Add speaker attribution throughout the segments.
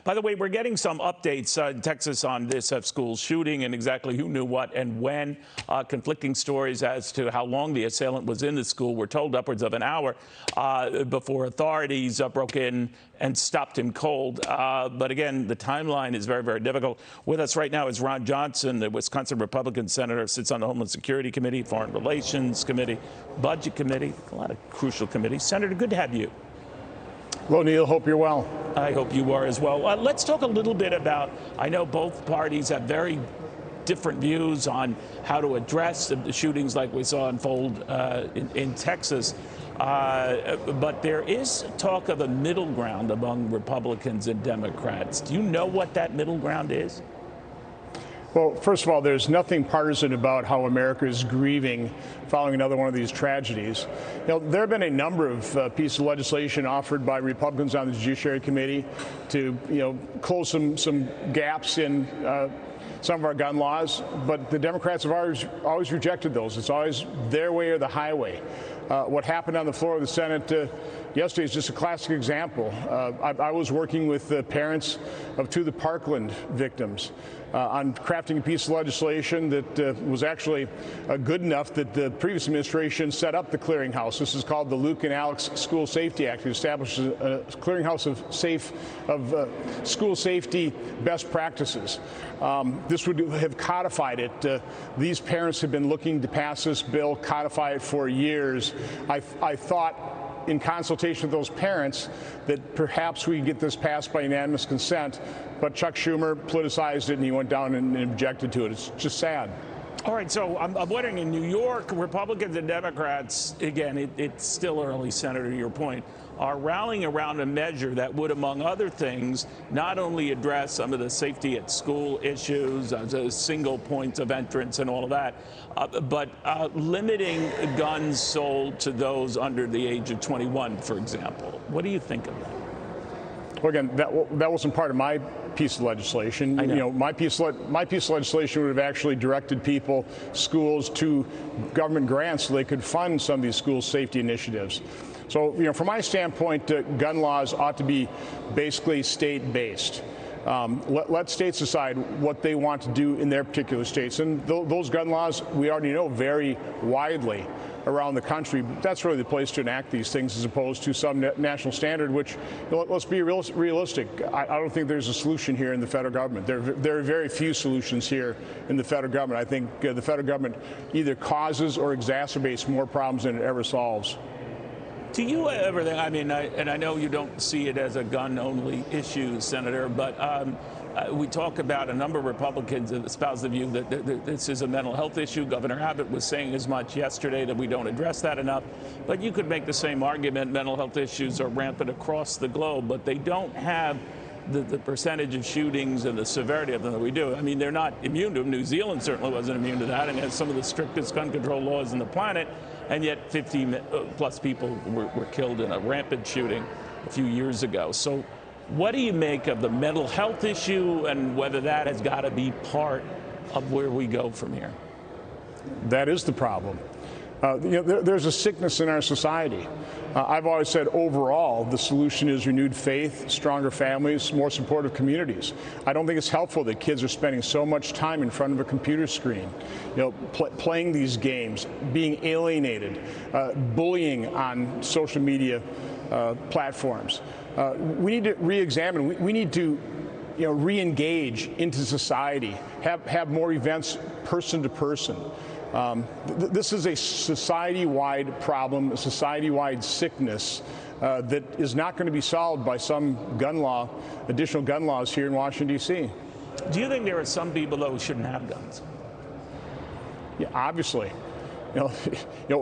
Speaker 1: By the way, we're getting some updates in Texas on this school shooting and exactly who knew what and when. Conflicting stories as to how long the assailant was in the school. We're told upwards of an hour before authorities broke in and stopped him cold. But again, the timeline is very, very difficult. With us right now is Ron Johnson, the Wisconsin Republican senator, sits on the Homeland Security Committee, Foreign Relations Committee, Budget Committee, a lot of crucial committees. Senator, good to have you.
Speaker 2: Hello, Neil. Hope you're well.
Speaker 1: I hope you are as well. Let's talk a little bit about, I know both parties have very different views on how to address the shootings like we saw unfold in Texas. But there is talk of a middle ground among Republicans and Democrats. Do you know what that middle ground is?
Speaker 2: Well, first of all, there's nothing partisan about how America is grieving following another one of these tragedies. There have been a number of pieces of legislation offered by Republicans on the Judiciary Committee to, close some gaps in some of our gun laws, but the Democrats have always rejected those. It's always their way or the highway. What happened on the floor of the Senate yesterday is just a classic example. I was working with the parents of two of the Parkland victims on crafting a piece of legislation that was actually good enough that the previous administration set up the clearinghouse. This is called the Luke and Alex School Safety Act. It establishes a clearinghouse of school safety best practices. This would have codified it. These parents have been looking to pass this bill, codify it for years. I thought, in consultation with those parents, that perhaps we could get this passed by unanimous consent, but Chuck Schumer politicized it and he went down and objected to it. It's just sad.
Speaker 1: All right, so I'm wondering, in New York, Republicans and Democrats, again, it's still early, Senator, to your point, are rallying around a measure that would, among other things, not only address some of the safety at school issues, the single points of entrance and all of that, but limiting guns sold to those under the age of 21, for example. What do you think of that?
Speaker 2: Well, again, that wasn't part of my piece of legislation.
Speaker 1: I know.
Speaker 2: My piece of legislation would have actually directed people, schools, to government grants so they could fund some of these school safety initiatives. So, from my standpoint, gun laws ought to be basically state-based. Let states decide what they want to do in their particular states. And those gun laws, we already know, vary widely around the country. But that's really the place to enact these things as opposed to some national standard, which, let's be realistic. I don't think there's a solution here in the federal government. There are very few solutions here in the federal government. I think the federal government either causes or exacerbates more problems than it ever solves.
Speaker 1: Do you ever think, and I know you don't see it as a gun-only issue, Senator, but we talk about a number of Republicans that espouse the view that this is a mental health issue. Governor Abbott was saying as much yesterday that we don't address that enough. But you could make the same argument. Mental health issues are rampant across the globe, but they don't have the percentage of shootings and the severity of them that we do. I mean, they're not immune to them. New Zealand certainly wasn't immune to that and has some of the strictest gun control laws in the planet. And yet 50 plus people were killed in a rampant shooting a few years ago. So what do you make of the mental health issue and whether that has got to be part of where we go from here?
Speaker 2: That is the problem. There's a sickness in our society. I've always said overall the solution is renewed faith, stronger families, more supportive communities. I don't think it's helpful that kids are spending so much time in front of a computer screen, playing these games, being alienated, bullying on social media platforms. We need to re-examine. We need to re-engage into society, have more events person to person. This is a society-wide problem, a society-wide sickness that is not going to be solved by some additional gun laws here in Washington, D.C.
Speaker 1: Do you think there are some people, though, who shouldn't have guns?
Speaker 2: Yeah, obviously.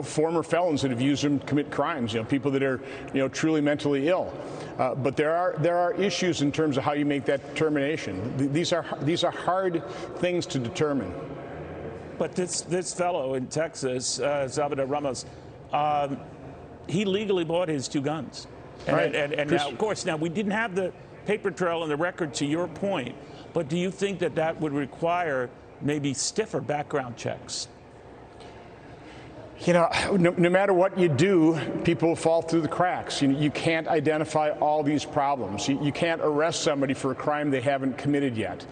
Speaker 2: Former felons that have used them to commit crimes, people that are, truly mentally ill. But there are issues in terms of how you make that determination. These are hard things to determine.
Speaker 1: But this fellow in Texas, Salvador Ramos, he legally bought his two guns. And now, of course, we didn't have the paper trail and the record, to your point, but do you think that would require maybe stiffer background checks?
Speaker 2: You know, no matter what you do, people fall through the cracks. You can't identify all these problems. You can't arrest somebody for a crime they haven't committed yet.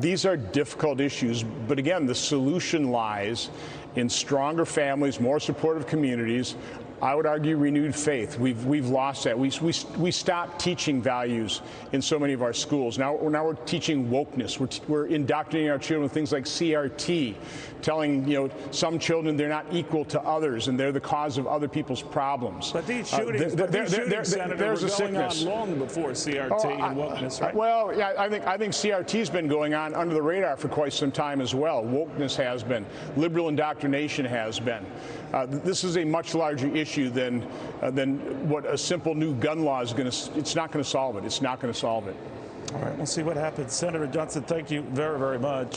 Speaker 2: These are difficult issues, but again, the solution lies in stronger families, more supportive communities. I would argue renewed faith. We've lost that. We stopped teaching values in so many of our schools. Now we're teaching wokeness. We're indoctrinating our children with things like CRT, telling some children they're not equal to others and they're the cause of other people's problems.
Speaker 1: But these shootings, Senator,
Speaker 2: there's
Speaker 1: were
Speaker 2: a
Speaker 1: going
Speaker 2: sickness
Speaker 1: on long before CRT and wokeness, right?
Speaker 2: Well, yeah, I think CRT's been going on under the radar for quite some time as well. Wokeness has been. Liberal indoctrination has been. This is a much larger issue than what a simple new gun law is going to. It's not going to solve it. It's not going to solve it.
Speaker 1: All right, we'll see what happens. Senator Johnson, thank you very, very much.